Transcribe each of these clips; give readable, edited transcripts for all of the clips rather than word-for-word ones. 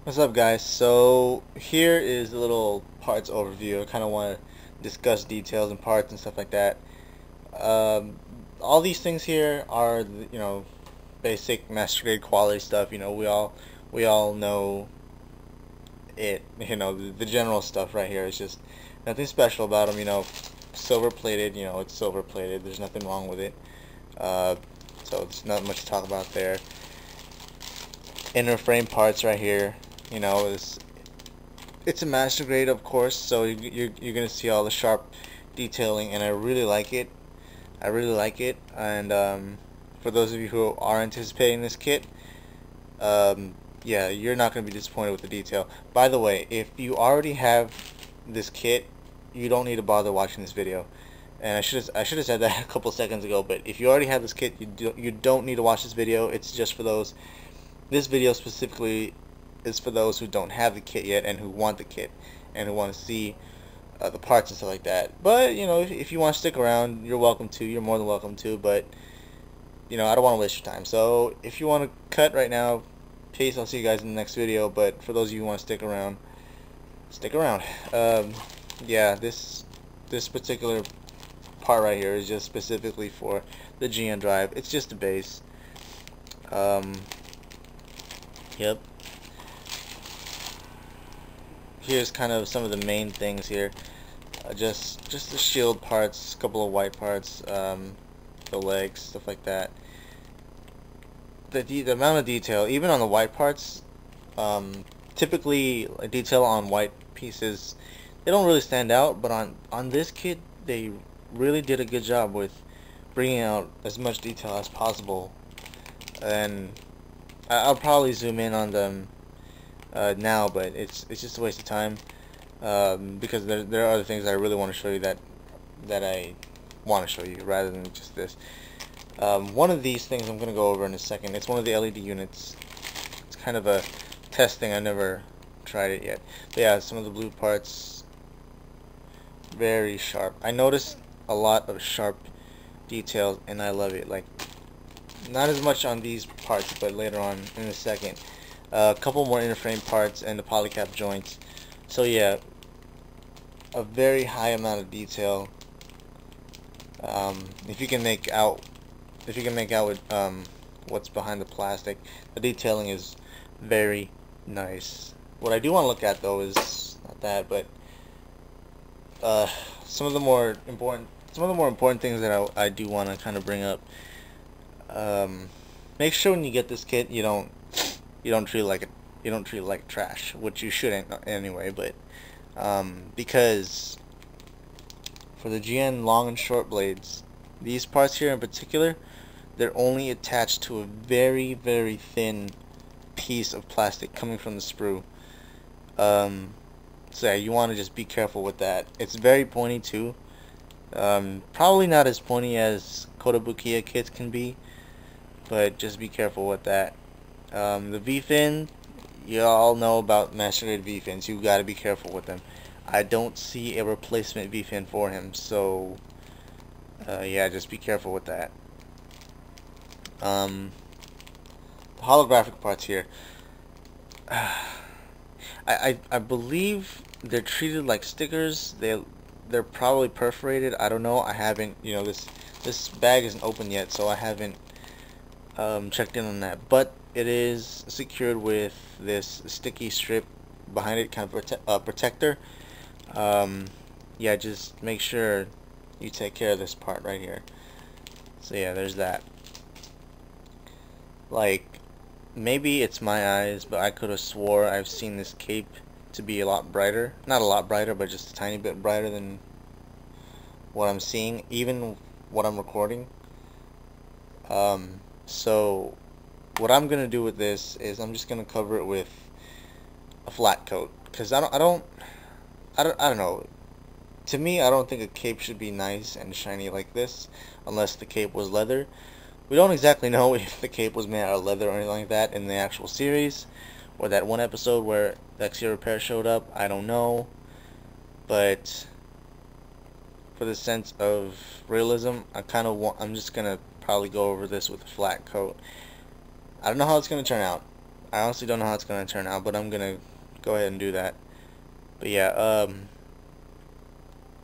What's up, guys? So here is a little parts overview. I kind of want to discuss details and parts and stuff like that. Um, all these things here are, basic master grade quality stuff. We all know it. The general stuff right here is just nothing special about them. Silver plated. It's silver plated. There's nothing wrong with it. Uh, so there's not much to talk about there. Inner frame parts right here. It's a master grade, of course, so you're gonna see all the sharp detailing, and I really like it. I really like it, and for those of you who are anticipating this kit, yeah, you're not gonna be disappointed with the detail. By the way, if you already have this kit, you don't need to bother watching this video. And I should have said that a couple seconds ago, but if you already have this kit, you don't need to watch this video. It's just for those. This video specifically is for those who don't have the kit yet and who want the kit and who want to see the parts and stuff like that. But if you want to stick around, you're welcome to. You're more than welcome to. But I don't want to waste your time. So if you want to cut right now, peace. I'll see you guys in the next video. But for those of you who want to stick around, stick around. Yeah, this particular part right here is just specifically for the GN drive. It's just a base. Um, yep. Here's kind of some of the main things here. Just the shield parts, a couple of white parts, the legs, stuff like that. The amount of detail, even on the white parts, typically detail on white pieces, they don't really stand out. But on this kit, they really did a good job with bringing out as much detail as possible. And I'll probably zoom in on them now, but it's just a waste of time, because there are other things I really want to show you that I want to show you rather than just this. One of these things I'm going to go over in a second. It's one of the LED units. It's kind of a test thing. I never tried it yet. But yeah, some of the blue parts, very sharp. I noticed a lot of sharp details, and I love it. Like, not as much on these parts, but later on in a second. A couple more inner frame parts and the polycap joints. So yeah, a very high amount of detail. If you can make out, with what's behind the plastic, the detailing is very nice. What I do want to look at though is not that, but some of the more important things that I do want to kind of bring up. Make sure when you get this kit, you don't treat it like trash, which you shouldn't anyway. But because for the GN long and short blades, these parts here in particular, they're only attached to a very, very thin piece of plastic coming from the sprue. So yeah, you want to just be careful with that. It's very pointy too. Probably not as pointy as Kotobukiya kits can be, but just be careful with that. The V-fin, you all know about master grade V-fins. You got to be careful with them. I don't see a replacement V-fin for him, so yeah, just be careful with that. The holographic parts here. I believe they're treated like stickers. They're probably perforated. I don't know. I haven't. This bag isn't open yet, so I haven't checked in on that. But it is secured with this sticky strip behind it, kind of protector. Yeah, just make sure you take care of this part right here. So yeah, there's that. Like, maybe it's my eyes, but I could have swore I've seen this cape to be a lot brighter. Not a lot brighter, but just a tiny bit brighter than what I'm seeing, even what I'm recording. So what I'm gonna do with this is I'm just gonna cover it with a flat coat, because I don't know. To me, I don't think a cape should be nice and shiny like this unless the cape was leather. We don't exactly know if the cape was made out of leather or anything like that in the actual series, or that one episode where the Exia repair showed up. I don't know, but for the sense of realism, I'm just gonna probably go over this with a flat coat. I don't know how it's gonna turn out. I honestly don't know how it's gonna turn out, but I'm gonna go ahead and do that. But yeah,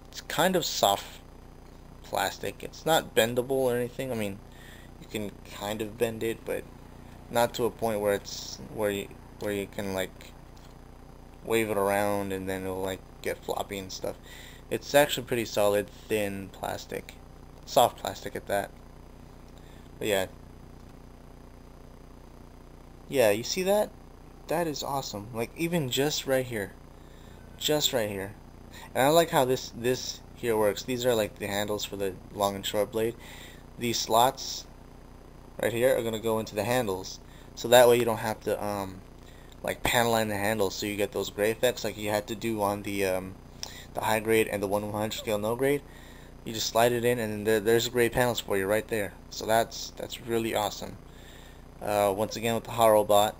it's kind of soft plastic. It's not bendable or anything. I mean, you can kind of bend it, but not to a point where it's where you can like wave it around and then it'll like get floppy and stuff. It's actually pretty solid, thin plastic, soft plastic at that. But yeah, yeah, you see that? That is awesome. Like even just right here, just right here. And I like how this here works. These are like the handles for the long and short blade. These slots right here are gonna go into the handles, so that way you don't have to like panel line the handles, so you get those gray effects like you had to do on the high grade and the 1/100 scale no grade. You just slide it in, and then there's gray panels for you right there. So that's really awesome. Once again with the hot robot,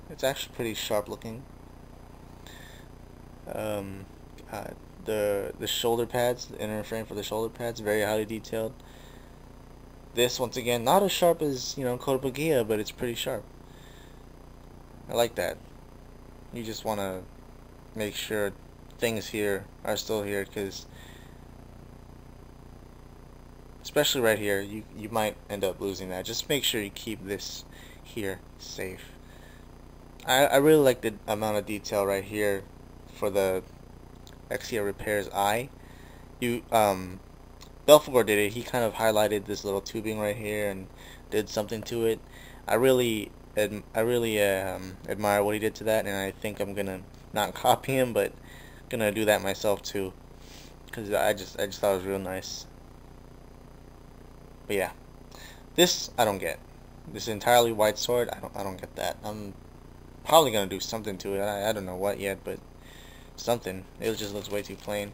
it's actually pretty sharp looking. Um, uh, the shoulder pads, the inner frame for the shoulder pads, very highly detailed. This once again not as sharp as Gundam Exia, but it's pretty sharp. I like that. You just want to make sure things here are still here, because especially right here, you might end up losing that. Just make sure you keep this here safe. I really like the amount of detail right here for the Exia Repair's eye. Belfagor did it. He kind of highlighted this little tubing right here and did something to it. I really admire what he did to that, and I think I'm gonna not copy him, but gonna do that myself too, because I just thought it was real nice. But yeah, this I don't get. This entirely white sword, I don't get that. I'm probably gonna do something to it. I don't know what yet, but something. It just looks way too plain.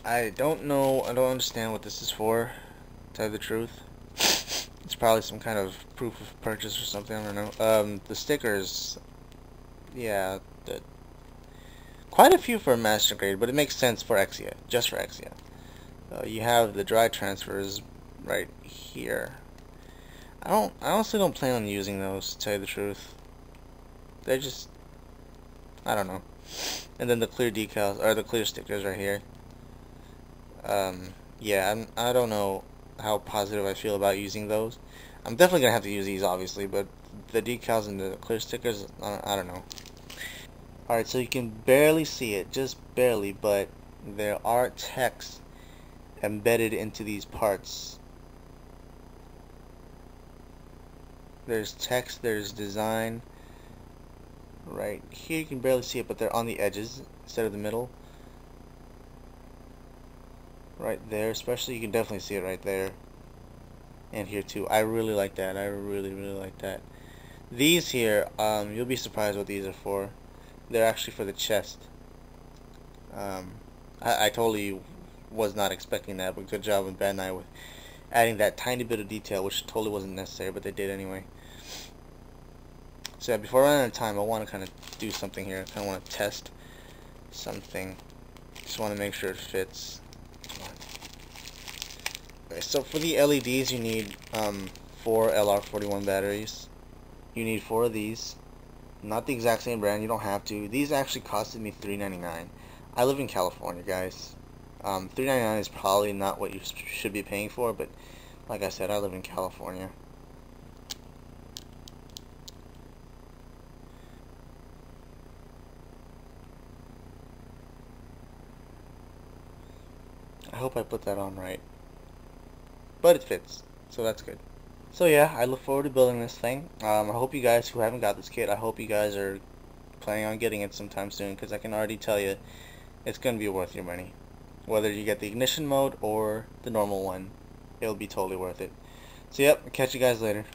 I don't know. I don't understand what this is for, to tell you the truth. It's probably some kind of proof of purchase or something. I don't know. The stickers, yeah, quite a few for a master grade, but it makes sense for Exia, just for Exia. You have the dry transfers right here. I honestly don't plan on using those, to tell you the truth. They're just, I don't know. And then the clear decals, or the clear stickers right here. Yeah, I don't know how positive I feel about using those. I'm definitely gonna have to use these, obviously, but the decals and the clear stickers, I don't know. Alright, so you can barely see it, just barely, but there are text embedded into these parts. There's text, there's design. Right here you can barely see it, but they're on the edges instead of the middle. Right there, especially, you can definitely see it right there. And here too. I really like that. I really like that. These here, you'll be surprised what these are for. They're actually for the chest. I totally was not expecting that, but good job with Bandai with adding that tiny bit of detail, which totally wasn't necessary, but they did anyway. So yeah, before I run out of time, I want to kind of do something here. I kind of want to test something. Just want to make sure it fits. Okay, so for the LEDs, you need 4 LR41 batteries. You need 4 of these. Not the exact same brand, you don't have to. These actually costed me $3.99. I live in California, guys. $3.99 is probably not what you should be paying for, but like I said, I live in California. I hope I put that on right. But it fits, so that's good. So yeah, I look forward to building this thing. I hope you guys who haven't got this kit, I hope you guys are planning on getting it sometime soon, because I can already tell you it's going to be worth your money. Whether you get the ignition mode or the normal one, it'll be totally worth it. So yep, catch you guys later.